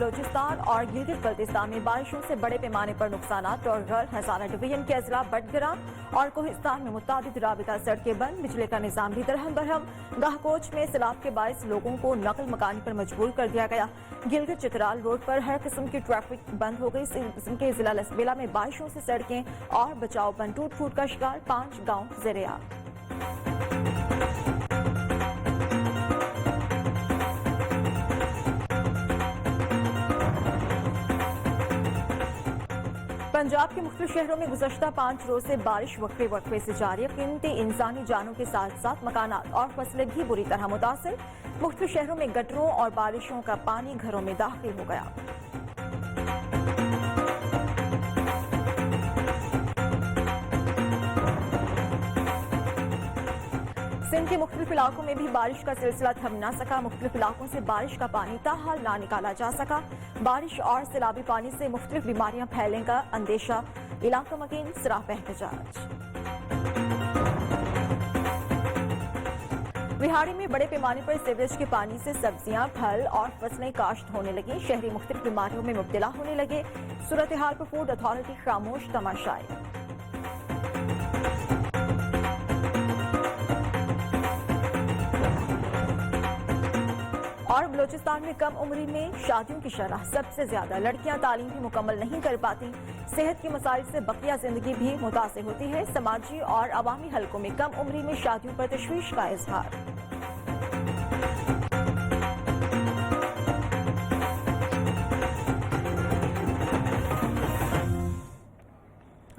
بلوچستان اور گلگت بلتستان میں بارشوں سے بڑے پیمانے پر نقصانات اور غیر ہزارہ ڈویژن کے اضلاع بٹگرہ اور کوہستان میں متعدد رابطہ سڑکیں بند، بجلی کا نظام بھی درہم برہم۔ گاہ کوچ میں سیلاب کے باعث لوگوں کو نقل مکانی پر مجبور کر دیا گیا۔ گلگت چترال روڈ پر ہر قسم کی ٹریفک بند ہو گئی۔ اس قسم کے ضلع لسبیلا میں بارشوں سے سڑکیں اور بچاؤ بند ٹوٹ پھوٹ کا شکار، 5 گاؤں زیرآب۔ پنجاب کے مختلف شہروں میں گزشتہ 5 روز سے بارش وقفے سے جاری ہے۔ قیمتی انسانی جانوں کے ساتھ ساتھ مکانات اور فصلیں بھی بری طرح متاثر۔ مختلف شہروں میں گٹروں اور بارشوں کا پانی گھروں میں داخل ہو گیا۔ سندھ کے مختلف علاقوں میں بھی بارش کا سلسلہ تھم نہ سکا۔ مختلف علاقوں سے بارش کا پانی تاحال نہ نکالا جا سکا۔ بارش اور سیلابی پانی سے مختلف بیماریاں پھیلنے کا اندیشہ، علاقہ مکین سراپا احتجاج۔ وہاڑی میں بڑے پیمانے پر سیوریج کے پانی سے سبزیاں، پھل اور فصلیں کاشت ہونے لگیں۔ شہری مختلف بیماریوں میں مبتلا ہونے لگے۔ صورتحال پر فوڈ اتھارٹی خاموش تماشائی۔ اور بلوچستان میں کم عمری میں شادیوں کی شرح سب سے زیادہ، لڑکیاں تعلیم بھی مکمل نہیں کر پاتی۔ صحت کے مسائل سے بقیہ زندگی بھی متاثر ہوتی ہے۔ سماجی اور عوامی حلقوں میں کم عمری میں شادیوں پر تشویش کا اظہار۔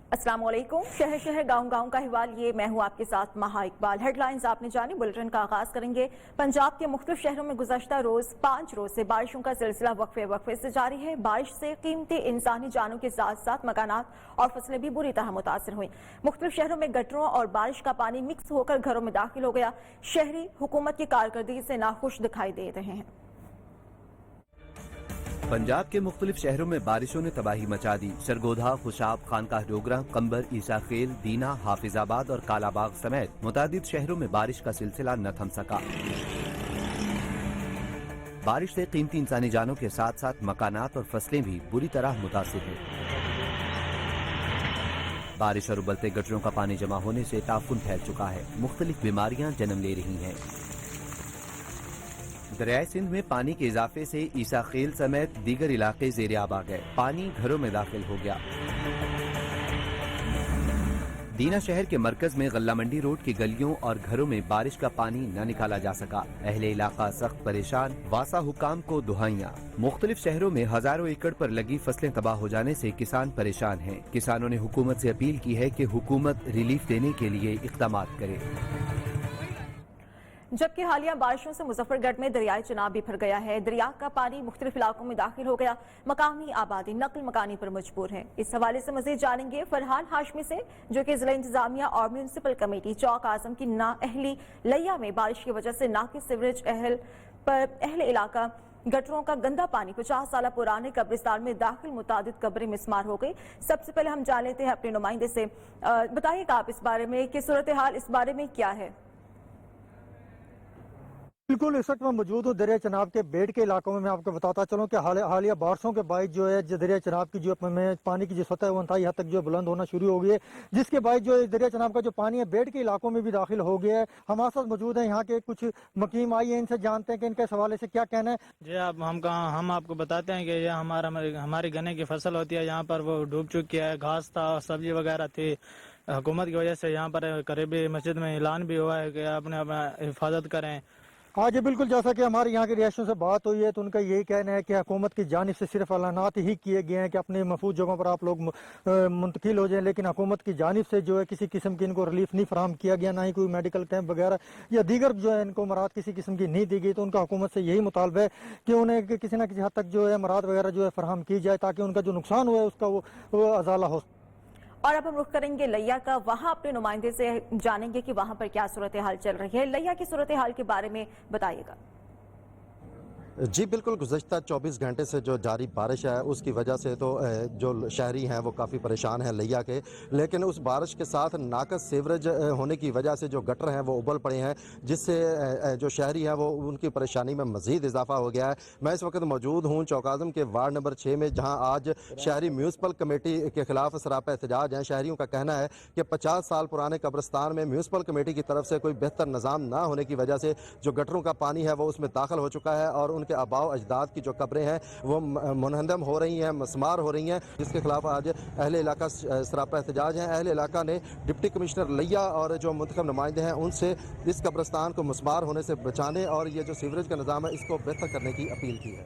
السلام علیکم۔ شہر شہر گاؤں گاؤں کا احوال، یہ میں ہوں آپ کے ساتھ مہا اقبال۔ ہیڈ لائنز آپ نے جانی، بلٹن کا آغاز کریں گے۔ پنجاب کے مختلف شہروں میں گزشتہ 5 روز سے بارشوں کا سلسلہ وقفے سے جاری ہے۔ بارش سے قیمتی انسانی جانوں کے ساتھ ساتھ مکانات اور فصلیں بھی بری طرح متاثر ہوئیں۔ مختلف شہروں میں گٹروں اور بارش کا پانی مکس ہو کر گھروں میں داخل ہو گیا۔ شہری حکومت کی کارکردگی سے ناخوش دکھائی دے رہے ہیں۔ پنجاب کے مختلف شہروں میں بارشوں نے تباہی مچا دی۔ سرگودھا، خوشاب، خانقاہ ڈوگرہ، قمبر، عیسیٰ خیل، دینا، حافظ آباد اور کالا باغ سمیت متعدد شہروں میں بارش کا سلسلہ نہ تھم سکا۔ بارش سے قیمتی انسانی جانوں کے ساتھ ساتھ مکانات اور فصلیں بھی بری طرح متاثر ہوئیں۔ بارش اور ابلتے گٹروں کا پانی جمع ہونے سے تعفن پھیل چکا ہے۔ مختلف بیماریاں جنم لے رہی ہیں۔ دریائے سندھ میں پانی کے اضافے سے عیسیٰ خیل سمیت دیگر علاقے زیرآب آ گئے۔ پانی گھروں میں داخل ہو گیا۔ دینا شہر کے مرکز میں غلہ منڈی روڈ کی گلیوں اور گھروں میں بارش کا پانی نہ نکالا جا سکا۔ اہل علاقہ سخت پریشان، واسا حکام کو دہائیاں۔ مختلف شہروں میں ہزاروں ایکڑ پر لگی فصلیں تباہ ہو جانے سے کسان پریشان ہیں۔ کسانوں نے حکومت سے اپیل کی ہے کہ حکومت ریلیف دینے کے لیے اقدامات کرے۔ جبکہ حالیہ بارشوں سے مظفر گڑھ میں دریائے چناب بھی بھر گیا ہے۔ دریا کا پانی مختلف علاقوں میں داخل ہو گیا۔ مقامی آبادی نقل مکانی پر مجبور ہے۔ اس حوالے سے مزید جانیں گے فرحان ہاشمی سے، جو کہ ضلع انتظامیہ اور میونسپل کمیٹی چوک اعظم کی نااہلی لیا میں بارش کی وجہ سے ناقص سیوریج اہل علاقہ گٹروں کا گندا پانی 50 سالہ پرانے قبرستان میں داخل، متعدد قبریں مسمار ہو گئی۔ سب سے پہلے ہم جان لیتے ہیں اپنے نمائندے سے، بتائیے گا آپ اس بارے میں کہ صورتحال اس بارے میں کیا ہے؟ بالکل، اس وقت میں موجود ہوں دریا چناب کے بیڑ کے علاقوں میں۔ آپ کو بتاتا چلوں کہ حالیہ بارشوں کے باعث جو ہے دریا چناب کی جو پانی کی جو سطح ہے وہ انتہائی حد تک جو بلند ہونا شروع ہو گئی ہے، جس کے باعث جو دریا چناب کا جو پانی ہے بیڑ کے علاقوں میں بھی داخل ہو گیا ہے۔ ہمارے ساتھ موجود ہیں یہاں کے کچھ مقیم آئی ہیں، ان سے جانتے ہیں کہ ان کے حوالے سے کیا کہنا ہے۔ جی ہم آپ کو بتاتے ہیں کہ یہ ہماری گنے کی فصل ہوتی ہے، یہاں پر وہ ڈوب چکی ہے۔ گھاس تھا، سبزی وغیرہ تھی، حکومت کی وجہ سے یہاں پر قریبی مسجد میں اعلان بھی ہوا ہے کہ اپنے حفاظت کریں۔ ہاں جی بالکل، جیسا کہ ہمارے یہاں کے رہائشیوں سے بات ہوئی ہے تو ان کا یہی کہنا ہے کہ حکومت کی جانب سے صرف اعلانات ہی کیے گئے ہیں کہ اپنے محفوظ جگہوں پر آپ لوگ منتقل ہو جائیں، لیکن حکومت کی جانب سے جو ہے کسی قسم کی ان کو ریلیف نہیں فراہم کیا گیا، نہ ہی کوئی میڈیکل کیمپ وغیرہ یا دیگر جو ہے ان کو امراض کسی قسم کی نہیں دی گئی۔ تو ان کا حکومت سے یہی مطالبہ ہے کہ انہیں کسی نہ کسی حد تک جو ہے امراض وغیرہ جو ہے فراہم کی جائے تاکہ ان کا جو نقصان ہوا ہے اس کا وہ ازالہ ہو۔ اور اب ہم رخ کریں گے لیا کا، وہاں اپنے نمائندے سے جانیں گے کہ وہاں پر کیا صورتحال چل رہی ہے۔ لیا کی صورتحال کے بارے میں بتائیے گا۔ جی بالکل، گزشتہ 24 گھنٹے سے جو جاری بارش ہے اس کی وجہ سے تو جو شہری ہیں وہ کافی پریشان ہیں لیا کے، لیکن اس بارش کے ساتھ ناقص سیوریج ہونے کی وجہ سے جو گٹر ہیں وہ ابل پڑے ہیں، جس سے جو شہری ہیں وہ ان کی پریشانی میں مزید اضافہ ہو گیا ہے۔ میں اس وقت موجود ہوں چوک اعظم کے وارڈ نمبر 6 میں، جہاں آج شہری میونسپل کمیٹی کے خلاف سراپا احتجاج ہیں۔ شہریوں کا کہنا ہے کہ 50 سال پرانے قبرستان میں میونسپل کمیٹی کی طرف سے کوئی بہتر نظام نہ ہونے کی وجہ سے جو گٹروں کا پانی ہے وہ اس میں داخل ہو چکا ہے، اور ان کے آباء و اجداد کی جو قبریں ہیں وہ منہدم ہو رہی ہیں، مسمار ہو رہی ہیں، جس کے خلاف آج اہل علاقہ سراپا احتجاج ہیں۔ اہل علاقہ نے ڈپٹی کمشنر لیا اور جو منتخب نمائندے ہیں ان سے اس قبرستان کو مسمار ہونے سے بچانے اور یہ جو سیوریج کا نظام ہے اس کو بہتر کرنے کی اپیل کی ہے۔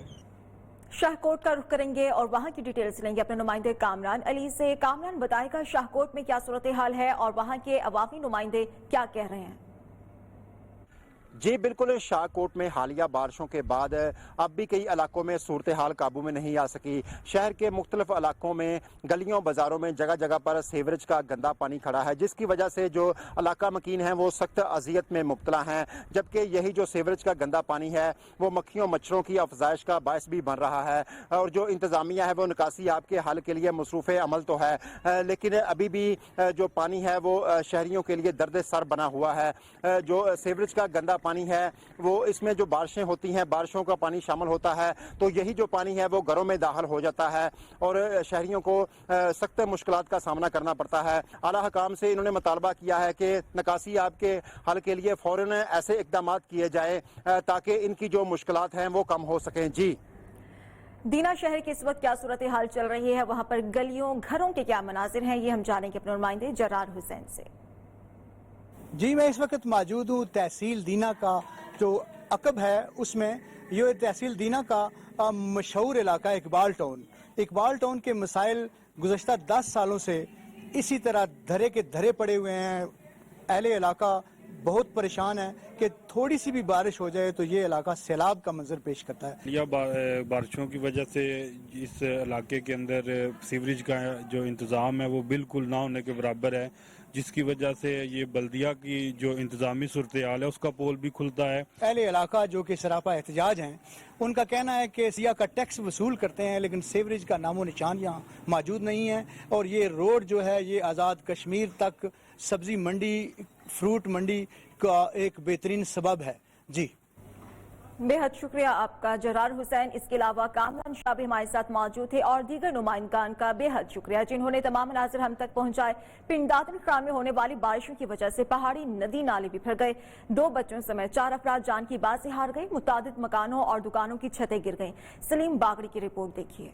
شاہکوٹ کا رخ کریں گے اور وہاں کی ڈیٹیلز لیں گے اپنے نمائندے کامران علی سے۔ کامران بتائے گا شاہکوٹ میں کیا صورتحال ہے اور وہاں کے عوامی نمائندے کیا کہہ رہے ہیں؟ جی بالکل، شاہکوٹ میں حالیہ بارشوں کے بعد اب بھی کئی علاقوں میں صورتحال قابو میں نہیں آ سکی۔ شہر کے مختلف علاقوں میں گلیوں بازاروں میں جگہ جگہ پر سیوریج کا گندا پانی کھڑا ہے، جس کی وجہ سے جو علاقہ مکین ہیں وہ سخت اذیت میں مبتلا ہیں، جبکہ یہی جو سیوریج کا گندا پانی ہے وہ مکھیوں مچھروں کی افزائش کا باعث بھی بن رہا ہے، اور جو انتظامیہ ہے وہ نکاسی آب کے حل کے لیے مصروف عمل تو ہے، لیکن ابھی بھی جو پانی ہے وہ شہریوں کے لیے درد سر بنا ہوا ہے۔ جو سیوریج کا گندا پانی ہے وہ اس میں جو بارشیں ہوتی ہیں، بارشوں کا پانی شامل ہوتا ہے تو یہی جو پانی ہے وہ گھروں میں داخل ہو جاتا ہے اور شہریوں کو سخت مشکلات کا سامنا کرنا پڑتا ہے۔ اعلیٰ حکام سے انہوں نے مطالبہ کیا ہے کہ نکاسی آب کے حل کے لیے فوراً ایسے اقدامات کیے جائیں تاکہ ان کی جو مشکلات ہیں وہ کم ہو سکیں۔ جی دینا شہر کی اس وقت کیا صورتحال چل رہی ہے، وہاں پر گلیوں گھروں کے کیا مناظر ہیں، یہ ہم جانیں گے اپنے نمائندے جرار حسین سے۔ جی میں اس وقت موجود ہوں تحصیل دینا کا جو عقب ہے، اس میں یہ تحصیل دینا کا مشہور علاقہ اقبال ٹاؤن کے مسائل گزشتہ 10 سالوں سے اسی طرح دھرے کے دھرے پڑے ہوئے ہیں۔ اہل علاقہ بہت پریشان ہے کہ تھوڑی سی بھی بارش ہو جائے تو یہ علاقہ سیلاب کا منظر پیش کرتا ہے۔ یہ بارشوں کی وجہ سے اس علاقے کے اندر سیوریج کا جو انتظام ہے وہ بالکل نہ ہونے کے برابر ہے، جس کی وجہ سے یہ بلدیہ کی جو انتظامی صورتحال ہے اس کا پول بھی کھلتا ہے۔ اہل علاقہ جو کہ سراپا احتجاج ہیں، ان کا کہنا ہے کہ سیاح کا ٹیکس وصول کرتے ہیں لیکن سیوریج کا نام و نشان یہاں موجود نہیں ہے، اور یہ روڈ جو ہے یہ آزاد کشمیر تک سبزی منڈی، فروٹ منڈی کا ایک بہترین سبب ہے۔ جی بے حد شکریہ آپ کا جرار حسین۔ اس کے علاوہ کامران شاہ بھی ہمارے ساتھ موجود تھے اور دیگر نمائندگان کا بے حد شکریہ جنہوں نے تمام مناظر ہم تک پہنچائے۔ پنڈادن خان میں ہونے والی بارشوں کی وجہ سے پہاڑی ندی نالے بھی بھر گئے، 2 بچوں سمیت 4 افراد جان کی بات سے ہار گئے، متعدد مکانوں اور دکانوں کی چھتیں گر گئیں۔ سلیم باغڑی کی رپورٹ دیکھیے۔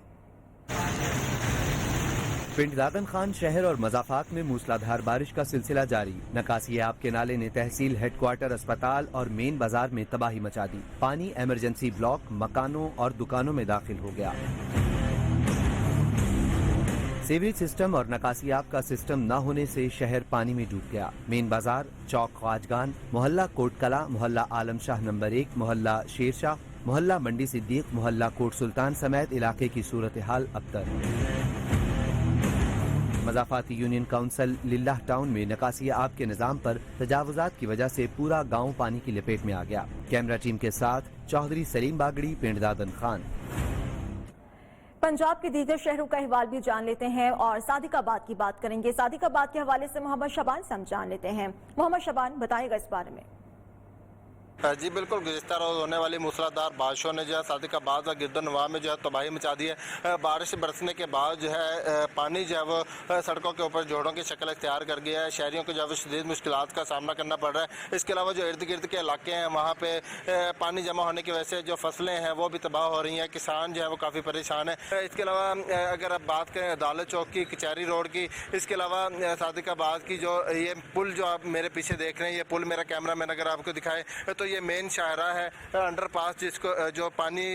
پنڈادن خان شہر اور مضافات میں موسلادھار بارش کا سلسلہ جاری۔ نکاسی آب کے نالے نے تحصیل ہیڈ کوارٹر اسپتال اور مین بازار میں تباہی مچا دی۔ پانی ایمرجنسی بلاک، مکانوں اور دکانوں میں داخل ہو گیا۔ سیوریج سسٹم اور نکاسی آب کا سسٹم نہ ہونے سے شہر پانی میں ڈوب گیا۔ مین بازار، چوک خواجگان، محلہ کوٹ کلا، محلہ عالم شاہ نمبر 1، محلہ شیر شاہ، محلہ منڈی صدیق، محلہ کوٹ سلطان سمیت علاقے کی صورتحال ابتر۔ مضافاتی یونین کونسل للہ ٹاؤن میں نکاسی آب کے نظام پر تجاوزات کی وجہ سے پورا گاؤں پانی کی لپیٹ میں آ گیا۔ کیمرہ ٹیم کے ساتھ چودھری سلیم باگڑی، پنڈادن خان۔ پنجاب کے دیگر شہروں کا احوال بھی جان لیتے ہیں اور صادق آباد کی بات کریں گے۔ صادق آباد کے حوالے سے محمد شبان سے ہم جان لیتے ہیں۔ محمد شبان بتائے گا اس بارے میں۔ جی بالکل، گزشتہ روز ہونے والی موسلادھار بارشوں نے جو ہے صادق آباد اور گرد و نواح میں جو ہے تباہی مچا دی ہے۔ بارش برسنے کے بعد جو ہے پانی جو ہے وہ سڑکوں کے اوپر جوڑوں کی شکل اختیار کر گیا ہے۔ شہریوں کو جو ہے وہ شدید مشکلات کا سامنا کرنا پڑ رہا ہے۔ اس کے علاوہ جو ارد گرد کے علاقے ہیں وہاں پہ پانی جمع ہونے کی وجہ سے جو فصلیں ہیں وہ بھی تباہ ہو رہی ہیں، کسان جو ہے وہ کافی پریشان ہیں۔ اس کے علاوہ اگر آپ بات کریں عدالت چوک کی، کچہری روڈ کی، اس کے علاوہ صادق آباد کی جو یہ پل جو آپ میرے پیچھے دیکھ رہے ہیں، یہ پل میرا کیمرہ مین اگر آپ کو دکھائے تو یہ مین شاہراہ ہے، انڈر پاس، جس کو جو پانی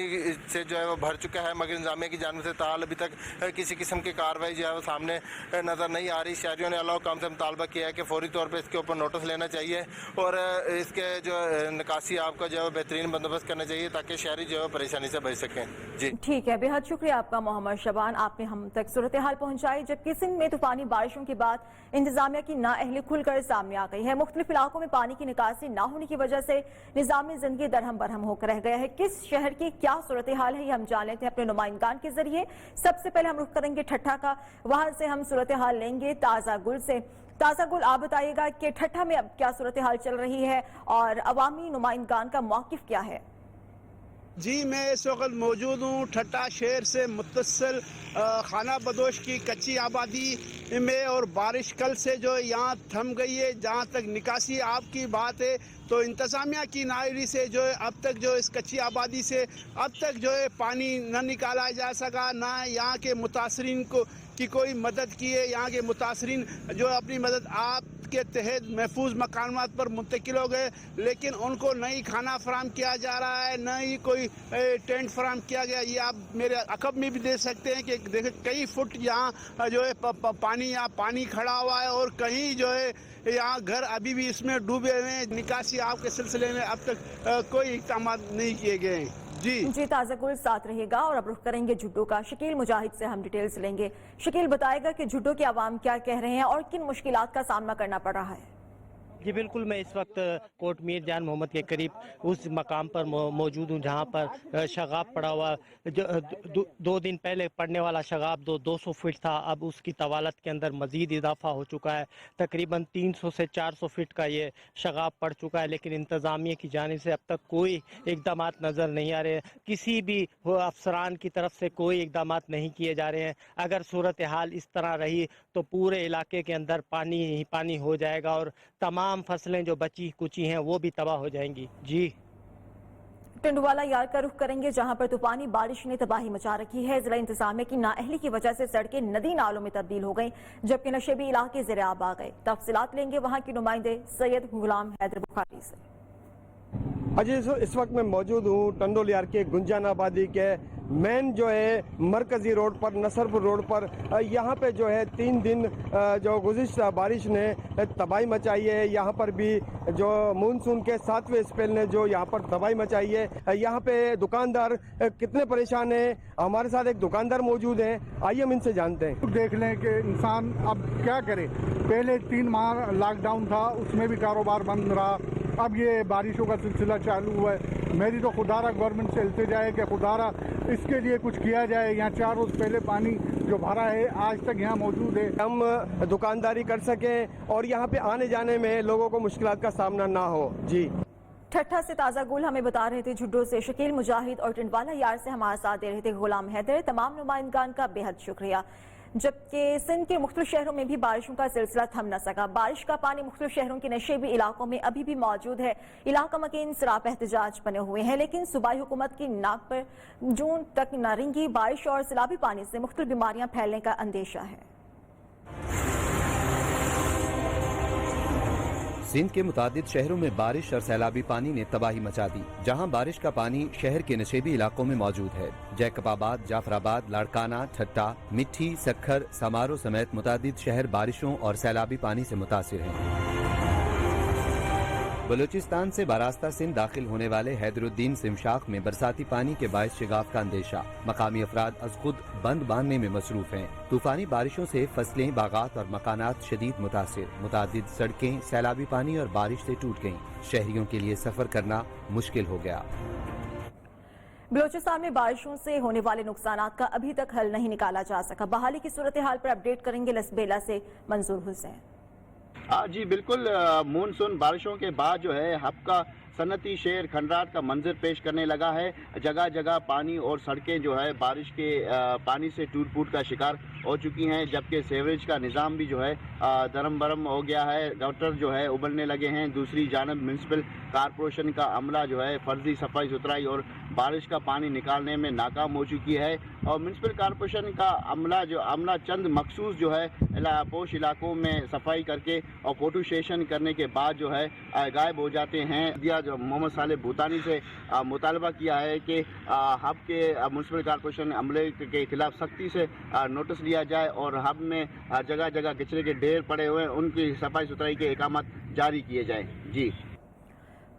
سے جو ہے وہ بھر چکا ہے، مگر انتظامیہ کی جانب سے تاحال ابھی تک کسی قسم کی کارروائی جو ہے وہ سامنے نظر نہیں آ رہی۔ شہریوں نے اعلیٰ حکام سے مطالبہ کیا ہے کہ فوری طور پہ اس کے اوپر نوٹس لینا چاہیے اور اس کے جو نکاسی آب کا جو ہے وہ بہترین بندوبست کرنا چاہیے تاکہ شہری جو ہے پریشانی سے بچ سکیں۔ جی ٹھیک ہے، بے حد شکریہ آپ کا محمد شبان، آپ نے ہم تک صورتحال پہنچائی۔ جبکہ سندھ میں طوفانی بارشوں کے بعد انتظامیہ کی نااہلی کھل کر سامنے آ گئی ہے۔ مختلف علاقوں میں پانی کی نکاسی نہ ہونے کی وجہ سے निज़ामी जिंदगी दरहम बरहम होकर रह गया है। किस शहर की क्या सूरत हाल है, ये हम जान लेते हैं अपने नुमाइंदान के जरिए। सबसे पहले हम रुख करेंगे ठट्ठा का, वहां से हम सूरत हाल लेंगे ताज़ा गुल से। ताज़ा गुल, आप बताइएगा कि ठट्ठा में अब क्या सूरत हाल चल रही है और अवामी नुमाइंदान का मौक़िफ़ क्या है? जी, मैं इस वक्त मौजूद हूँ ठट्टा शहर से मुत्तसिल खाना बदोश की कच्ची आबादी में, और बारिश कल से जो यहाँ थम गई है। जहाँ तक निकासी आपकी बात है तो इंतज़ामिया की नायरी से जो है अब तक जो इस कच्ची आबादी से अब तक जो है पानी न निकाला जा सका, ना यहाँ के मुतासरीन को की कोई मदद की है। यहाँ के मुतासरीन जो अपनी मदद आप के तहत महफूज मकानात पर मुंतकिल हो गए, लेकिन उनको न ही खाना फराम किया जा रहा है, न ही कोई टेंट फराम किया गया। ये आप मेरे अकब में भी देख सकते हैं कि देखें कई फुट यहाँ जो है पानी खड़ा हुआ है, और कहीं जो है यहाँ घर अभी भी इसमें डूबे हुए हैं। निकासी आपके सिलसिले में अब तक कोई इक़दाम नहीं किए गए हैं। जी ताज़ा गुल साथ रहेगा। और अब रुख करेंगे झुड्डो का। शकील मुजाहिद से हम डिटेल्स लेंगे। शकील, बताएगा कि झुड्डो के अवाम क्या कह रहे हैं और किन मुश्किलात का सामना करना पड़ रहा है? जी बिल्कुल, मैं इस वक्त कोट मीर जान मोहम्मद के करीब उस मकाम पर मौजूद हूँ जहाँ पर शगाब पड़ा हुआ, जो 2 दिन पहले पड़ने वाला शगाब 200 फीट था, अब उसकी तवालत के अंदर मज़ीद इजाफा हो चुका है। तकरीबन 300 से 400 फीट का ये शगाब पड़ चुका है, लेकिन इंतज़ामिया की जानिब से अब तक कोई इक़दाम नज़र नहीं आ रहे। किसी भी अफसरान की तरफ से कोई इक़दाम नहीं किए जा रहे हैं। अगर सूरत हाल इस तरह रही तो पूरे इलाके के अंदर पानी ही पानी हो जाएगा और तमाम फसलें जो बची कुची हैं वो भी तबाह हो जाएंगी। जी, टंडवाला यार का रुख करेंगे, जहां पर तूफानी बारिश ने तबाही मचा रखी है। जिला इंतजामिया की नाअहली की वजह से सड़कें नदी नालों में तब्दील हो गई, जबकि नशेबी इलाके ज़ेर-ए-आब आ गए। तफसीलात लेंगे वहां के नुमाइंदे सैयद गुलाम हैदर बुखारी से। अजी, इस वक्त मैं मौजूद हूँ टंडोल यार के गुंजान आबादी के मेन जो है मरकजी रोड पर, नसरपुर रोड पर। यहाँ पे जो है 3 दिन जो गुज़िश्ता बारिश ने तबाही मचाई है। यहाँ पर भी जो मानसून के 7वें स्पेल ने जो यहाँ पर तबाही मचाई है। यहाँ पे दुकानदार कितने परेशान हैं, हमारे साथ एक दुकानदार मौजूद हैं, आइए हम इनसे जानते हैं। देख लें कि इंसान अब क्या करे। पहले 3 माह लॉकडाउन था, उसमें भी कारोबार बंद रहा। अब ये बारिशों का सिलसिला चालू हुआ है। मेरी तो खुदारा गवर्नमेंट से इल्तिजा है कि खुदारा इसके लिए कुछ किया जाए। यहाँ 4 रोज पहले पानी जो भरा है आज तक यहाँ मौजूद है, हम दुकानदारी कर सकें और यहाँ पे आने जाने में लोगों को मुश्किलात का सामना ना हो। जी, ठट्ठा से ताज़ा गुल हमें बता रहे थे झुड्डो से शकील मुजाहिद, और टंडवाला यार से हमारा साथ दे रहे थे गुलाम हैदर। तमाम नुमाइंदगान का बेहद शुक्रिया। जबकि सिंध के मुख्तलिफ शहरों में भी बारिशों का सिलसिला थम न सका। बारिश का पानी मुख्तलिफ शहरों के नशेबी इलाकों में अभी भी मौजूद है। इलाका मकीन सराप एहतजाज बने हुए हैं, लेकिन सूबाई हुकूमत की नाक पर जून तक न रिंगी बारिश और सैलाबी पानी से मुख्तलिफ बीमारियां फैलने का अंदेशा है। सिंध के मुतादिद शहरों में बारिश और सैलाबी पानी ने तबाही मचा दी। जहां बारिश का पानी शहर के नशेबी इलाकों में मौजूद है। जैकबाबाद, जाफराबाद, लाड़काना, ठट्टा, मिट्टी, सखर, समारो समेत मुतादिद शहर बारिशों और सैलाबी पानी से मुतासिर हैं। बलूचिस्तान से बारास्ता सिंध दाखिल होने वाले हैदरुद्दीन सिमशाक में बरसाती पानी के बायस शिगाफ का अंदेशा। मकामी अफराद अज खुद बंद बांधने में मसरूफ हैं। तूफानी बारिशों से फसलें, बागात और मकानात शदीद मुतासिर। मुतादिद सड़कें सैलाबी पानी और बारिश से टूट गईं। शहरियों के लिए सफर करना मुश्किल हो गया। बलूचिस्तान में बारिशों से होने वाले नुकसानात का अभी तक हल नहीं निकाला जा सका। बहाली की सूरत हाल पर अपडेट करेंगे लसबेला से मंजूर हुसैन। जी बिल्कुल, मानसून बारिशों के बाद जो है हब का सनती शहर खंडराट का मंजर पेश करने लगा है। जगह जगह पानी और सड़कें जो है बारिश के पानी से टूट फूट का शिकार हो चुकी हैं, जबकि सीवरेज का निज़ाम भी जो है दरम बरम हो गया है। गटर जो है उबलने लगे हैं। दूसरी जानब म्यूनसिपल कारपोरेशन का अमला जो है फर्जी सफाई सुथराई और बारिश का पानी निकालने में नाकाम हो चुकी है। और म्यूनसिपल कारपोरेशन का अमला चंद मखसूस जो है पोश इलाकों में सफाई करके और फोटो सेशन करने के बाद जो है गायब हो जाते हैं। जो मोहम्मद साले भूतानी से मुतालबा किया है कि हब के म्यूनसिपल कारपोरेशन अमले के खिलाफ सख्ती से नोटिस लिया जाए और हब में जगह जगह कचरे के ढेर पड़े हुए उनकी सफाई सुथराई के अहकाम जारी किए जाए। जी,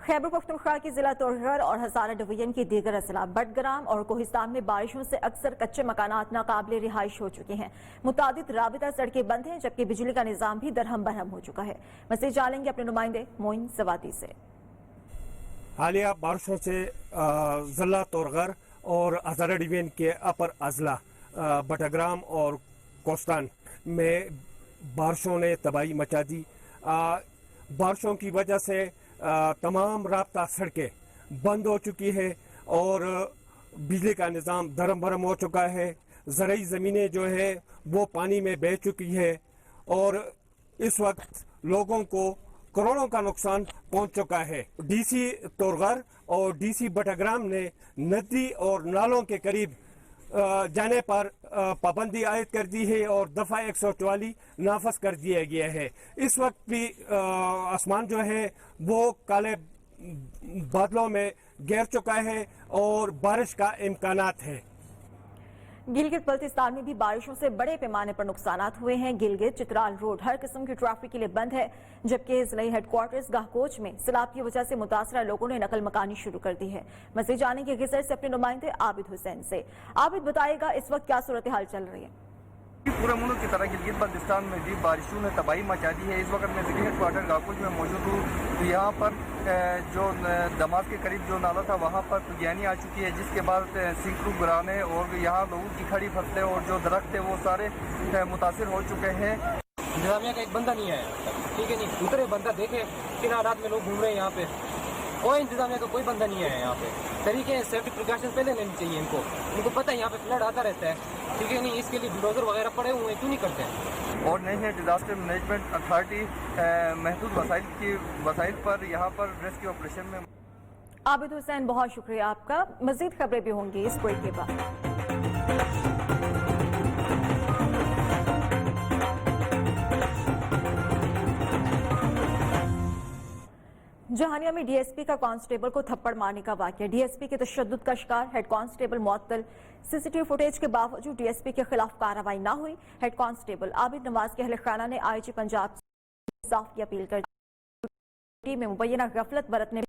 खैबर पख्तूनख्वा की जिला तोरहर और हज़ारा डिवीजन की दीगर अजला बडग्राम और कोहिस्तान में बारिशों से अक्सर कच्चे मकानात नाकाबिले रिहाइश हो चुके हैं। मुतादिद राबिता सड़कें बंद हैं, जबकि बिजली का निज़ाम भी दरहम बरहम हो चुका है। मज़ीद जानेंगे अपने नुमाइंदे मोइन सवाती से। حالیہ بارشوں سے ضلع تورغر اور ہزارہ ڈویژن کے اپر اضلاع بٹاگرام اور کوستان میں بارشوں نے تباہی مچا دی. بارشوں کی وجہ سے تمام رابطہ سڑکیں بند ہو چکی ہے اور بجلی کا نظام دھرم بھرم ہو چکا ہے. زرعی زمینیں جو ہے وہ پانی میں بہہ چکی ہے اور اس وقت لوگوں کو کروڑوں کا نقصان پہنچ چکا ہے. ڈی سی تورغر اور ڈی سی بٹاگرام نے ندی اور نالوں کے قریب جانے پر پابندی عائد کر دی ہے اور دفعہ 144 نافذ کر دیا گیا ہے. اس وقت بھی آسمان جو ہے وہ کالے بادلوں میں گھیر چکا ہے اور بارش کا امکانات ہے. گلگت بلتستان میں بھی بارشوں سے بڑے پیمانے پر نقصانات ہوئے ہیں. گلگت چترال روڈ ہر قسم کی ٹریفک کے لیے بند ہے، جبکہ ضلعی ہیڈ کوارٹرز گاہ کوچ میں سیلاب کی وجہ سے متاثرہ لوگوں نے نقل مکانی شروع کر دی ہے. مزید جانیں گے گزر سے اپنے نمائندے عابد حسین سے. عابد بتائے گا اس وقت کیا صورتحال چل رہی ہے؟ پورے ملک کی طرح گلگت بلتستان میں بھی بارشوں نے تباہی مچا دی ہے. اس وقت میں ضلع ہیڈ کوارٹر گاکوچ میں موجود ہوں. یہاں پر جو دماغ کے قریب جو نالا تھا وہاں پر تغیانی آ چکی ہے، جس کے بعد سینکڑوں گرانے اور یہاں لوگوں کی کھڑی فصلیں اور جو درخت تھے وہ سارے متاثر ہو چکے ہیں. انتظامیہ کا ایک بندہ نہیں آیا، ٹھیک ہے نہیں اترے بندہ دیکھے کن حالات میں لوگ گھوم رہے ہیں یہاں پہ. کوئی انتظامیہ کا کوئی بندہ نہیں آیا یہاں پہ. طریقے سیفٹی پریکاشن پہلے لینی چاہیے ان کو پتہ ہے یہاں پہ فلڈ آتا رہتا ہے، ٹھیک ہے نہیں. اس کے لیے بلڈوزر وغیرہ پڑے ہوئے ہیں، کیوں نہیں کرتے ہیں؟ اور نیشنل ڈیزاسٹر مینجمنٹ اتھارٹی محدود وسائل پر یہاں پر ریسکیو آپریشن میں. عابد حسین بہت شکریہ آپ کا. مزید خبریں بھی ہوں گی اس بریک کے بعد. جہانیہ میں ڈی ایس پی کا کانسٹیبل کو تھپڑ مارنے کا واقعہ. ڈی ایس پی کے تشدد کا شکار ہیڈ کانسٹیبل معطل. سی سی ٹی وی فوٹیج کے باوجود ڈی ایس پی کے خلاف کارروائی نہ ہوئی. ہیڈ کانسٹیبل عابد نواز کے اہل خانہ نے آئی جی پنجاب سے انصاف کی اپیل کر دی. میں مبینہ غفلت برتنے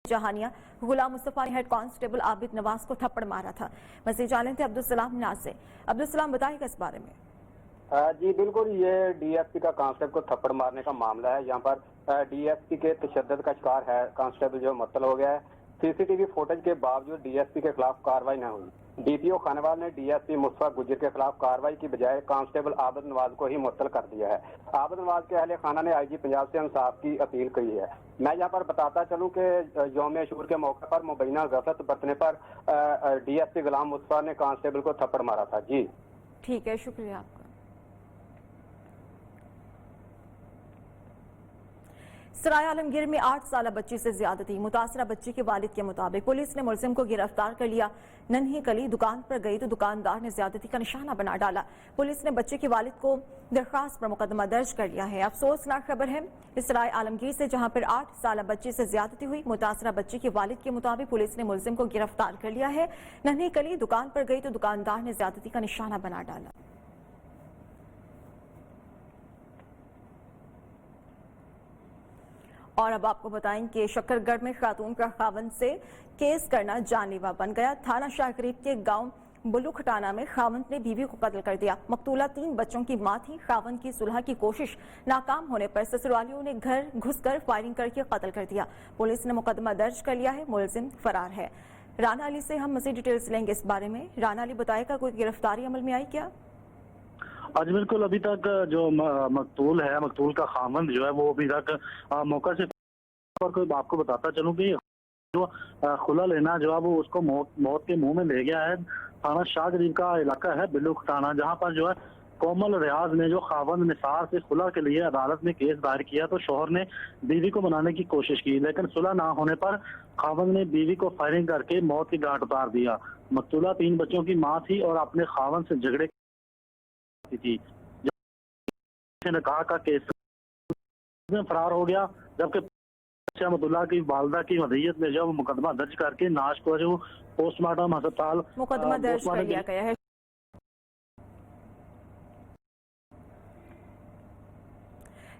جہانیہ غلام مصطفیٰ نے ہیڈ کانسٹیبل عابد نواز کو تھپڑ مارا تھا. مزید جانیں تھے عبدالسلام ناز سے. عبدالسلام بتائیے گا اس بارے میں. جی بالکل، یہ ڈی ایس پی کا کانسٹیبل کو تھپڑ مارنے کا معاملہ ہے. یہاں پر ڈی ایس پی کے تشدد کا شکار ہے کانسٹیبل جو معطل ہو گیا ہے. سی سی ٹی وی فوٹیج کے باوجود ڈی ایس پی کے خلاف کارروائی نہ ہوئی. ڈی پی او خانوال نے ڈی ایس پی مصطفیٰ گجر کے خلاف کارروائی کی بجائے کانسٹیبل عابد نواز کو ہی معطل کر دیا ہے. عابد نواز کے اہل خانہ نے آئی جی پنجاب سے انصاف کی اپیل کی ہے. میں یہاں پر بتاتا چلوں کہ یوم عاشور کے موقع پر مبینہ غفلت برتنے پر D S P Ghulam Mustafa نے کانسٹیبل کو تھپڑ مارا تھا. جی ٹھیک ہے، شکریہ آپ کا. سرائے عالمگیر میں 8 سالہ بچی سے زیادتی. متاثرہ بچی کے والد کے مطابق پولیس نے ملزم کو گرفتار کر لیا. ننھی کلی دکان پر گئی تو دکاندار نے زیادتی کا نشانہ بنا ڈالا. پولیس نے بچے کے والد کو درخواست پر مقدمہ درج کر لیا ہے. افسوسناک خبر ہے اس سرائے عالمگیر سے جہاں پر 8 سالہ بچی سے زیادتی ہوئی. متاثرہ بچی کے والد کے مطابق پولیس نے ملزم کو گرفتار کر لیا ہے. ننھی کلی دکان پر گئی تو دکاندار نے زیادتی کا نشانہ بنا ڈالا. اور اب آپ کو بتائیں کہ شکر گڑھ میں خاتون کا خاوند سے کیس کرنا جان لیوا بن گیا. تھانہ شاہ قریب کے گاؤں بلو کھٹانہ میں خاوند نے بیوی کو قتل کر دیا. مقتولہ 3 بچوں کی ماں تھی. خاوند کی صلح کی کوشش ناکام ہونے پر سسرالیوں نے گھر گھس کر فائرنگ کر کے قتل کر دیا. پولیس نے مقدمہ درج کر لیا ہے. ملزم فرار ہے. رانا علی سے ہم مزید ڈیٹیلز لیں گے اس بارے میں. رانا علی بتائے گا کوئی گرفتاری عمل میں آئی کیا؟ آج بالکل ابھی تک جو مقتول ہے، مقتول کا خاوند جو ہے وہ ابھی تک موقع سے آپ کو بتاتا چلوں کہ جو خلا لینا جو ہے وہ اس کو موت کے منہ میں لے گیا ہے. تھانہ شاہ قریب کا علاقہ ہے بلو کھٹانہ، جہاں پر جو ہے کومل ریاض نے جو خاوند نثار سے خلا کے لیے عدالت میں کیس دائر کیا تو شوہر نے بیوی کو منانے کی کوشش کی، لیکن صلح نہ ہونے پر خاوند نے بیوی کو فائرنگ کر کے موت کی گھاٹ اتار دیا. مقتولہ 3 بچوں کی ماں تھی اور اپنے خاوند سے جھگڑے تھی. نکاح کا کیس میں فرار ہو گیا، جبکہ احمد اللہ کی والدہ کی مدعیت میں جو مقدمہ درج کر کے نعش کو جو پوسٹ مارٹم ہسپتال مقدمہ درج کر لیا گیا ہے.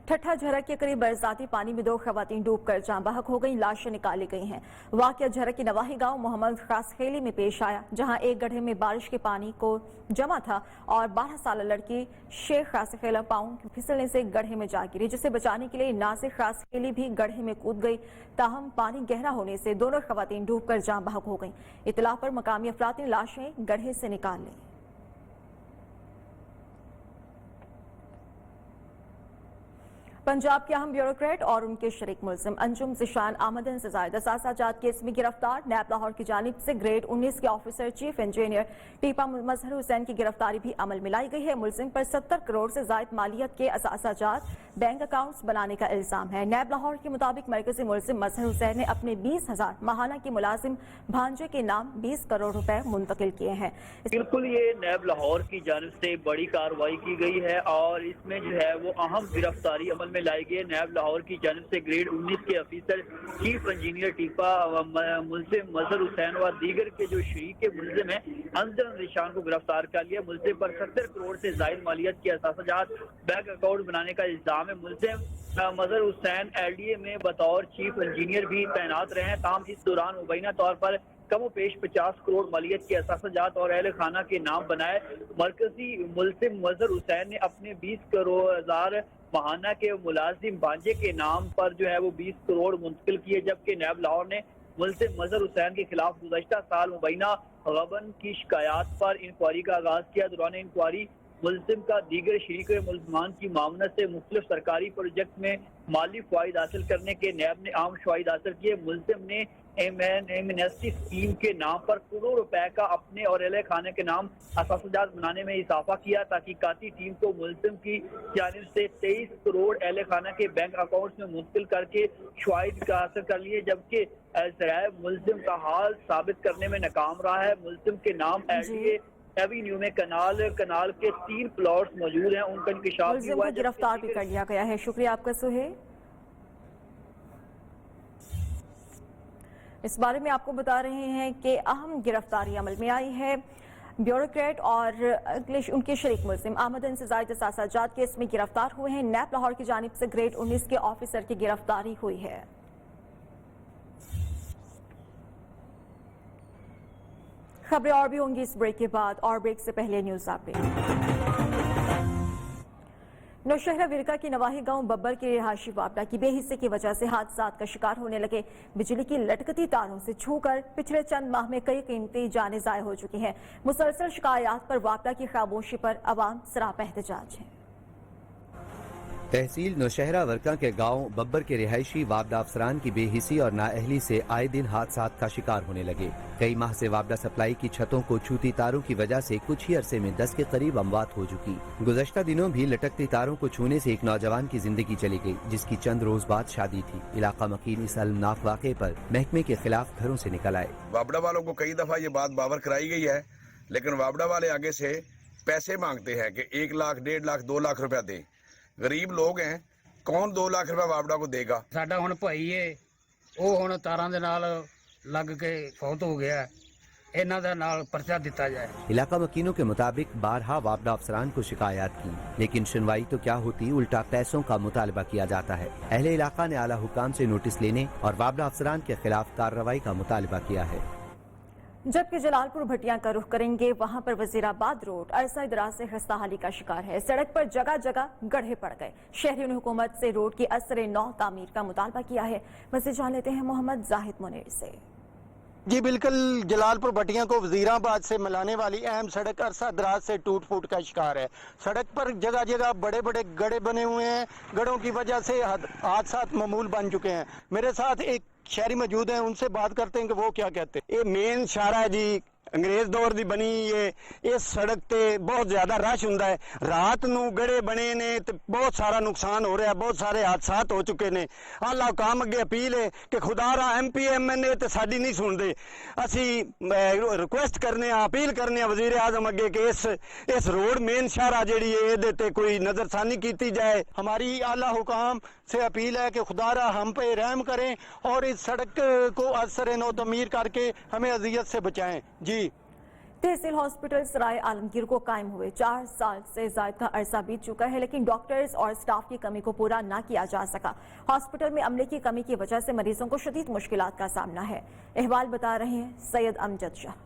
ठट्ठा झरक के करीब बरसाती पानी में 2 खवातीन डूबकर जाँ बहक हो गई, लाशें निकाली गई हैं। वाकया झरक के नवाही गांव मोहम्मद खासखेली में पेश आया, जहां एक गड्ढे में बारिश के पानी को जमा था और 12 साल लड़की शेख खासखेला पाँव फिसलने से गड्ढे में जा गिरी, जिसे बचाने के लिए नासिर खासखेली भी गड्ढे में कूद गई। ताहम पानी गहरा होने से दोनों खवातीन डूबकर जाँ बहक हो गईं। इतला पर मकामी अफराद ने लाशें गड्ढे से निकाल ली। पंजाब के अहम ब्यूरोक्रेट और उनके शरीक मुल्जिम अंजुम ज़िशान आमदन से ज़ायद असासाजात केस में गिरफ्तार। नैब लाहौर की जानिब से ग्रेड 19 के ऑफिसर चीफ इंजीनियर टीपा मजहर हुसैन की गिरफ्तारी भी अमल में लाई गई है। मुल्जिम पर 70 करोड़ से ज़ायद मालियत के असासाजात बैंक अकाउंट्स बनाने का इल्जाम है। नैब लाहौर के मुताबिक मरकजी मुल्जिम मजहर हुसैन ने अपने 20,000 माहाना के मुलाजिम भांजे के नाम 20 करोड़ रुपए मुंतकिल किए हैं। बिल्कुल ये नैब लाहौर की जानिब से बड़ी कार्रवाई की गई है और इसमें जो है वो अहम गिरफ्तारी अमल में लाई गई। नैब लाहौर की जानिब से ग्रेड 19 के ऑफिसर चीफ इंजीनियर टीपा मुल्जिम मजहर हुसैन और दीगर के जो शरीक के मुल्जिम हैं अंजुम ज़िशान को गिरफ्तार कर लिया। मुल्जिम पर 70 करोड़ से ज़ायद मालियत के असासाजात बैंक अकाउंट बनाने का इल्जाम है। मुल्जिम मजहर हुसैन LDA में बतौर चीफ इंजीनियर भी तैनात रहे हैं। ताहम इस दौरान मुबैना तौर पर कमो पेश 50 करोड़ मालियत के असासाजात और अहल खाना के नाम बनाए। मरकजी मुल्जिम मजहर हुसैन ने अपने 20 करोड़ माहाना के मुलाजिम भांजे के नाम पर जो है वो 20 करोड़ मुंतकिल किए, जबकि नैब लाहौर ने मुल्जिम मजहर हुसैन के खिलाफ गुज़श्ता साल मुबैना गबन की शिकायत पर इंक्वायरी का आगाज किया। दौरान इंक्वायरी मुल्जिम का दीगर शरीक मुल्जमान की मामनत से मुख्तलिफ सरकारी प्रोजेक्ट में माली फ़वाइद हासिल करने के नैब ने आम फ़वाइद हासिल किए। मुल्जिम ने एमनेस्टी स्कीम के नाम पर करोड़ों रुपए का अपने और अहले खाने के नाम असासाजात बनाने में इजाफा किया। तहकीकाती टीम को मुल्जिम की जानिब से 23 करोड़ अहले खाना के बैंक अकाउंट्स में मुंतकिल करके फ़वाइद हासिल कर लिए, जबकि मुल्जिम का हाल साबित करने में नाकाम रहा है। मुल्जिम के नाम LDA एवेन्यू में कनाल के 3 प्लॉट्स मौजूद हैं, उनका इंकशाफ भी हुआ, गिरफ्तार भी कर लिया गया है। शुक्रिया आपका सुहेल। इस बारे में आपको बता रहे हैं कि अहम गिरफ्तारी अमल में आई है। ब्यूरोक्रेट और उनके शरीक मुल्जिम आमदन से ज़ायद असासाजात केस में गिरफ्तार हुए हैं। नैब लाहौर की जानिब से ग्रेड 19 के ऑफिसर की गिरफ्तारी हुई है। खबरें और भी होंगी इस ब्रेक के बाद, और ब्रेक से पहले न्यूज अपडेट। नौशहरा विरका की नवाही गांव बब्बर के रिहायशी वापडा की बेहिस्से की वजह से हादसात का शिकार होने लगे। बिजली की लटकती तारों से छूकर पिछले चंद माह में कई कीमती जानें ज़ाय हो चुकी हैं। मुसलसल शिकायत पर वापडा की खामोशी पर अवाम सरापा एहतजाज है। तहसील नौशहरा वर्का के गांव बब्बर के रिहायशी वापडा अफसरान की बेहिसी और नाअहली से आए दिन हादसात का शिकार होने लगे। कई माह से वापडा सप्लाई की छतों को छूती तारों की वजह से कुछ ही अरसे में 10 के करीब अमवात हो चुकी। गुज़श्ता दिनों भी लटकती तारों को छूने से एक नौजवान की जिंदगी चली गई, जिसकी चंद रोज बाद शादी थी। इलाका मकीन इस अलमनाक वाक़े पर महकमे के खिलाफ घरों से निकल आए। वापडा वालों को कई दफा ये बात बावर कराई गई है, लेकिन वापडा वाले आगे से पैसे मांगते हैं कि 1 लाख, 1.5 लाख, 2 लाख रुपया दें। गरीब लोग हैं, कौन 2 लाख रुपया वापडा को देगा। ਸਾਡਾ ਹੁਣ ਭਾਈ ਏ ਉਹ ਹੁਣ ਤਾਰਾਂ ਦੇ ਨਾਲ ਲੱਗ ਕੇ ਫੌਤ ਹੋ ਗਿਆ, ਇਹਨਾਂ ਦਾ ਨਾਲ ਪਰਚਾ ਦਿੱਤਾ ਜਾਏ। इलाका मकीनों के मुताबिक बारहा वापडा अफसरान को शिकायत की, लेकिन सुनवाई तो क्या होती, उल्टा पैसों का मुतालबा किया जाता है। अहले इलाका ने आला हुकाम से नोटिस लेने और वापडा अफसरान के खिलाफ कार्रवाई का मुतालबा किया है। जबकि जलालपुर भटिया का रुख करेंगे, वहां पर वजीराबाद रोड अरसा दराज से खस्ताहाली का शिकार है। सड़क पर जगह जगह गड्ढे पड़ गए। शहरियों ने हुकूमत से रोड की असर नौ तामीर का मुतालबा किया है। मज़ीद जान लेते हैं मोहम्मद जाहिद मुनीर से। जी बिल्कुल, जलालपुर भटिया को वजीराबाद से मिलाने वाली अहम सड़क अरसा दराज से टूट फूट का शिकार है। सड़क पर जगह जगह बड़े बड़े गड्ढे बने हुए हैं। गड्ढों की वजह से हादसात मामूल बन चुके हैं। मेरे साथ एक शहरी मौजूद हैं, उनसे बात करते हैं कि वो क्या कहते हैं। ये मेन शारा है जी, अंग्रेज दौर दी बनी ये इस सड़क ते बहुत ज्यादा रश हुंदा है। रात नूं गड़े बने ने ते बहुत सारा नुकसान हो रहा है, बहुत सारे हादसात हो चुके ने। आला हुकाम अगे अपील है कि खुदारा MP MNA ते साडी नहीं सुनदे। असी रिक्वेस्ट करने अपील करने वजीर आजम अगे कि इस रोड मेन शाहरा जेड़ी है इहदे ते कोई नजरसानी की जाए। हमारी आला हुकाम से अपील है कि खुदारा हम पे रहम करें और इस सड़क को असर नो तमीर करके हमें अजियत से बचाएं। जी तहसील हॉस्पिटल सराय आलमगीर को कायम हुए 4 साल से ज्यादा का अरसा बीत चुका है, लेकिन डॉक्टर्स और स्टाफ की कमी को पूरा ना किया जा सका। हॉस्पिटल में अमले की कमी की वजह से मरीजों को शदीद मुश्किलात का सामना है। अहवाल बता रहे हैं सैयद अमजद शाह।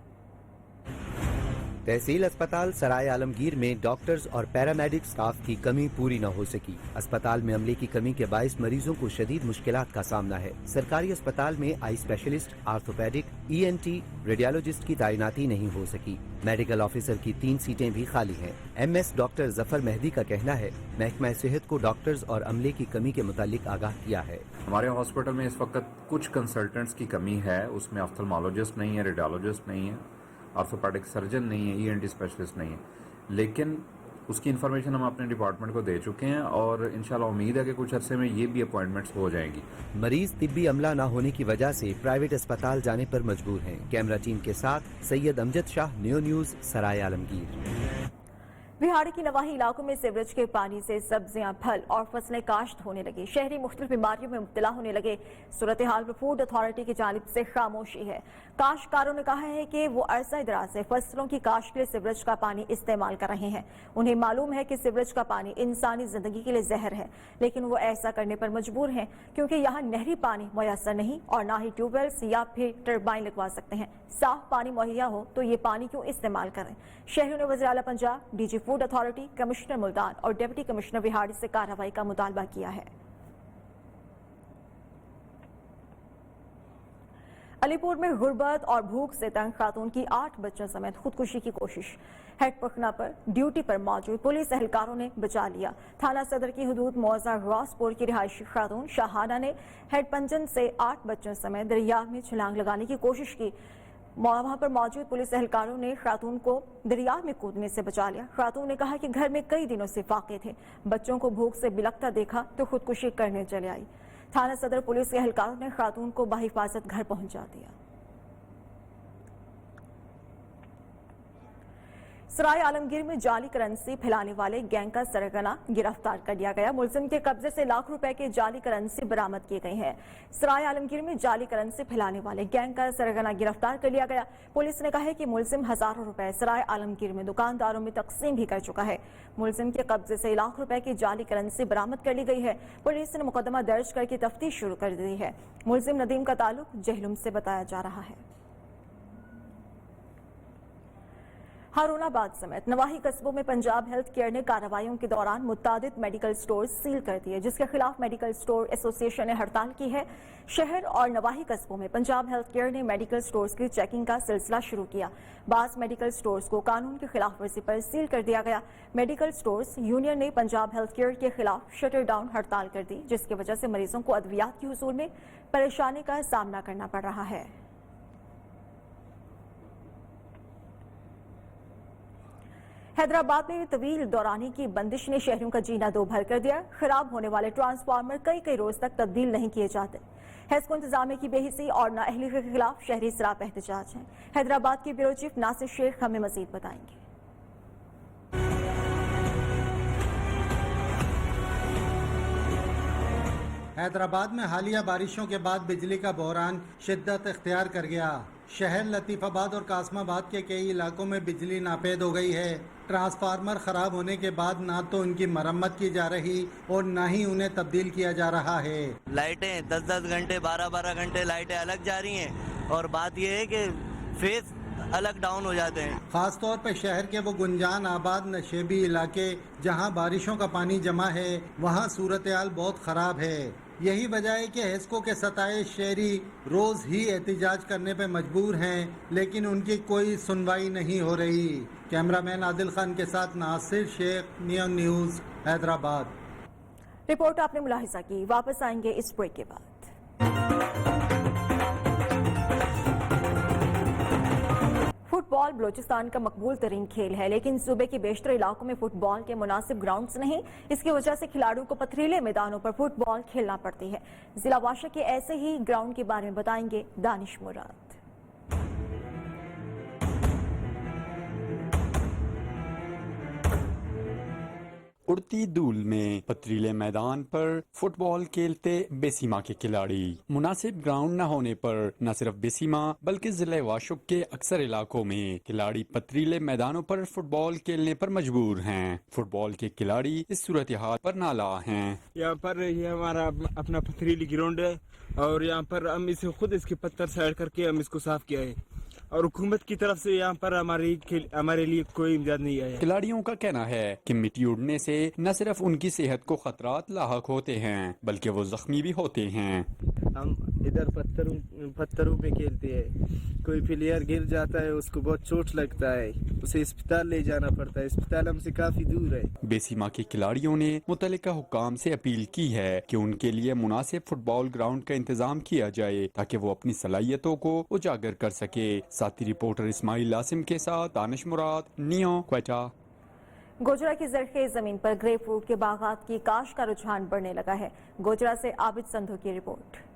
तहसील अस्पताल सराय आलमगीर में डॉक्टर्स और पैरामेडिक स्टाफ की कमी पूरी न हो सकी। अस्पताल में अमले की कमी के बायस मरीजों को शदीद मुश्किलात का सामना है। सरकारी अस्पताल में eye specialist, orthopaedic, ENT, radiologist की तैनाती नहीं हो सकी। मेडिकल ऑफिसर की 3 सीटें भी खाली हैं। MS डॉक्टर जफर मेहदी का कहना है, महकमा सेहत को डॉक्टर्स और अमले की कमी के मुतालिक आगाह किया है। हमारे हॉस्पिटल में इस वक्त कुछ कंसल्टेंट्स की कमी है, उसमें ऑफ्थल्मोलॉजिस्ट नहीं है, रेडियोलॉजिस्ट नहीं है, ऑर्थोपेडिक सर्जन नहीं है, ENT स्पेशलिस्ट नहीं है, लेकिन उसकी इन्फॉर्मेशन हम अपने डिपार्टमेंट को दे चुके हैं और इंशाल्लाह उम्मीद है कि कुछ अरसे में ये भी अपॉइंटमेंट्स हो जाएंगी। मरीज तिब्बी अमला न होने की वजह से प्राइवेट अस्पताल जाने पर मजबूर हैं। कैमरा टीम के साथ सैयद अमजद शाह, न्यू न्यूज, सराय आलमगीर। बिहाड़ी की नवाही इलाकों में सीवरेज के पानी से सब्जियां, फल और फसलें काश्त होने लगी। शहरी मुख्तलिफ बीमारियों में मुब्तला होने लगे। सूरत हाल पर फूड अथॉरिटी की जानिब से खामोशी है। काश्तकारों ने कहा है कि वो अरसा दराज से फसलों की काश्त के लिए सीवरेज का पानी इस्तेमाल कर रहे हैं। उन्हें मालूम है कि सीवरेज का पानी इंसानी जिंदगी के लिए जहर है, लेकिन वो ऐसा करने पर मजबूर हैं क्योंकि यहाँ नहरी पानी मुयसर नहीं और ना ही ट्यूबवेल्स या फिर टर्बाइन लगवा सकते हैं। साफ पानी मुहैया हो तो ये पानी क्यों इस्तेमाल करें। शहरियों ने वज़ीर आला Punjab, DG food authority, commissioner Multan और डिप्टी कमिश्नर बिहाड़ी से कार्रवाई का मुतालबा किया है। अलीपुर में गुर्बत और भूख से तंग खातून की 8 बच्चों समेत खुदकुशी की कोशिश। हेड पखना पर ड्यूटी पर मौजूद पुलिस एहलकारों ने बचा लिया। थाना सदर की हदूद मौजा गौसपुर की रिहायशी खातून शाहाना ने हेड पंजन से 8 बच्चों समेत दरिया में छलांग लगाने की कोशिश की। वहां पर मौजूद पुलिस एहलकारों ने खातून को दरिया में कूदने से बचा लिया। खातून ने कहा कि घर में कई दिनों से फाके थे, बच्चों को भूख से बिलखता देखा तो खुदकुशी करने चले आई। थाना सदर पुलिस के एहलकारों ने खातून को बाहिफाजत घर पहुंचा दिया। सराय आलमगीर में जाली करेंसी फैलाने वाले गैंग का सरगना गिरफ्तार कर लिया गया। मुलजिम के कब्जे से लाख रुपए के जाली करेंसी बरामद की गई है। सराय आलमगीर में जाली करेंसी फैलाने वाले गैंग का सरगना गिरफ्तार कर लिया गया। पुलिस ने कहा है कि मुलजिम हजारों रुपए सराय आलमगीर में दुकानदारों में तकसीम भी कर चुका है। मुलजिम के कब्जे से लाख रुपए की जाली करेंसी बरामद कर ली गई है। पुलिस ने मुकदमा दर्ज करके तफ्तीश शुरू कर दी है। मुलजिम नदीम का ताल्लुक जहलुम से बताया जा रहा है। हारूनाबाद समेत नवाही कस्बों में पंजाब हेल्थ केयर ने कार्रवाइयों के दौरान मुतादिद मेडिकल स्टोर सील कर दिए, जिसके खिलाफ मेडिकल स्टोर एसोसिएशन ने हड़ताल की है। शहर और नवाही कस्बों में पंजाब हेल्थ केयर ने मेडिकल स्टोर्स की चेकिंग का सिलसिला शुरू किया। बास मेडिकल स्टोर्स को कानून की खिलाफ वर्जी पर सील कर दिया गया। मेडिकल स्टोर्स यूनियन ने पंजाब हेल्थ केयर के खिलाफ शटर डाउन हड़ताल कर दी, जिसकी वजह से मरीजों को अद्वियात की हुसूल में परेशानी का सामना करना पड़ रहा है। हैदराबाद में तवील दौरानी की बंदिश ने शहरियों का जीना दो भर कर दिया। खराब होने वाले ट्रांसफार्मर कई रोज तक तब्दील नहीं किए जाते। हेस्को इंतजामिया की बेहिसी और नाअहली के खिलाफ शहरी सराप एहतजाज है। हैदराबाद के ब्यूरो चीफ नासिर शेख हमें मजीद बताएंगे। हैदराबाद में हालिया बारिशों के बाद बिजली का बहरान शिद्दत इख्तियार कर गया। शहर लतीफाबाद और कासमाबाद के कई इलाकों में बिजली नापेद हो गई है। ट्रांसफार्मर खराब होने के बाद ना तो उनकी मरम्मत की जा रही और ना ही उन्हें तब्दील किया जा रहा है। लाइटें 10-10 घंटे 12-12 घंटे लाइटें अलग जा रही हैं और बात यह है कि फेस अलग डाउन हो जाते हैं। खास तौर पर शहर के वो गुंजान आबाद नशेबी इलाके जहां बारिशों का पानी जमा है, वहां सूरत हाल बहुत खराब है। यही वजह है कि हेस्को के 27 शहरी रोज ही एहतजाज करने पर मजबूर हैं, लेकिन उनकी कोई सुनवाई नहीं हो रही। कैमरामैन आदिल खान के साथ Nasir Shaikh, new news, Hyderabad. Report आपने मुलाहिजा की। वापस आएंगे इस ब्रेक के बाद। फुटबॉल बलूचिस्तान का मकबूल तरीन खेल है, लेकिन सूबे के बेशतर इलाकों में फुटबॉल के मुनासिब ग्राउंड्स नहीं। इसकी वजह से खिलाड़ियों को पथरीले मैदानों पर फुटबॉल खेलना पड़ती है। जिला वाशा के ऐसे ही ग्राउंड के बारे में बताएंगे दानिश मुराद। उड़ती धूल में पथरीले मैदान पर फुटबॉल खेलते बेसीमा के खिलाड़ी। मुनासिब ग्राउंड न होने पर न सिर्फ बेसीमा बल्कि जिले वाशुक के अक्सर इलाकों में खिलाड़ी पथरीले मैदानों पर फुटबॉल खेलने पर मजबूर हैं। फुटबॉल के खिलाड़ी इस सूरत हाल पर नाला हैं। यहाँ पर ये हमारा अपना पथरीली ग्राउंड है और यहाँ पर हम इसे खुद इसके पत्थर साइड करके हम इसको साफ किया है और हुकूमत की तरफ से यहाँ पर हमारे लिए कोई इमदाद नहीं आया। खिलाड़ियों का कहना है कि मिट्टी उड़ने से न सिर्फ उनकी सेहत को खतरात लाहक होते हैं बल्कि वो जख्मी भी होते हैं। हम इधर पत्थरों पे खेलते हैं, कोई प्लेयर गिर जाता है उसको बहुत चोट लगता है, उसे अस्पताल ले जाना पड़ता है, अस्पताल हमसे काफी दूर है। बेसीमा के खिलाड़ियों ने मुतल्लिका हुक्काम से अपील की है कि उनके लिए मुनासिब फुटबॉल ग्राउंड का इंतजाम किया जाए ताकि वो अपनी सलाहियतों को उजागर कर सके। साथी रिपोर्टर इस्माइल आसिम के साथ दानिश मुराद, नियो, क्वेटा। गोजरा की जरखेज जमीन पर ग्रेप फ्रूट के बागात की काश्त का रुझान बढ़ने लगा है। गोजरा से आबिद संधू की रिपोर्ट।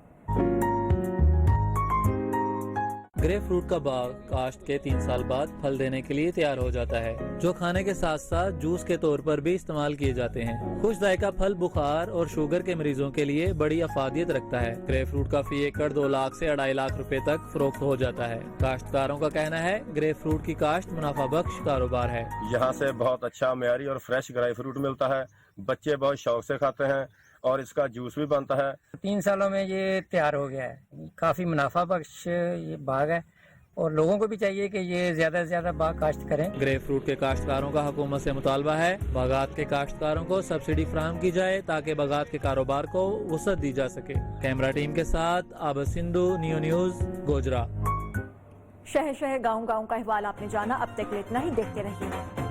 ग्रेप फ्रूट का बाग काश्त के 3 साल बाद फल देने के लिए तैयार हो जाता है, जो खाने के साथ साथ जूस के तौर पर भी इस्तेमाल किए जाते हैं। खुश जायका फल बुखार और शुगर के मरीजों के लिए बड़ी अफादियत रखता है। ग्रेप फ्रूट का फी एकड़ 2 लाख से 2.5 लाख रुपए तक फरोख्त हो जाता है। काश्तकारों का कहना है ग्रेप फ्रूट की काश्त मुनाफा बख्श कारोबार है। यहाँ से बहुत अच्छा मयारी और फ्रेश ग्रेप फ्रूट मिलता है, बच्चे बहुत शौक से खाते हैं और इसका जूस भी बनता है। 3 सालों में ये तैयार हो गया है, काफ़ी मुनाफा बख्श ये बाग है और लोगों को भी चाहिए कि ये ज्यादा से ज्यादा बाग काश्त करें। ग्रेप फ्रूट के काश्तकारों का हुकूमत से मुतालबा है बागात के काश्तकारों को सब्सिडी फराहम की जाए ताकि बागात के कारोबार को वसअत दी जा सके। कैमरा टीम के साथ आबिद सिंधु, नियो न्यूज, गोजरा। शहर शहर गाँव गाँव का अहवाल आपने जाना। अब तक इतना ही, देखते रहिए।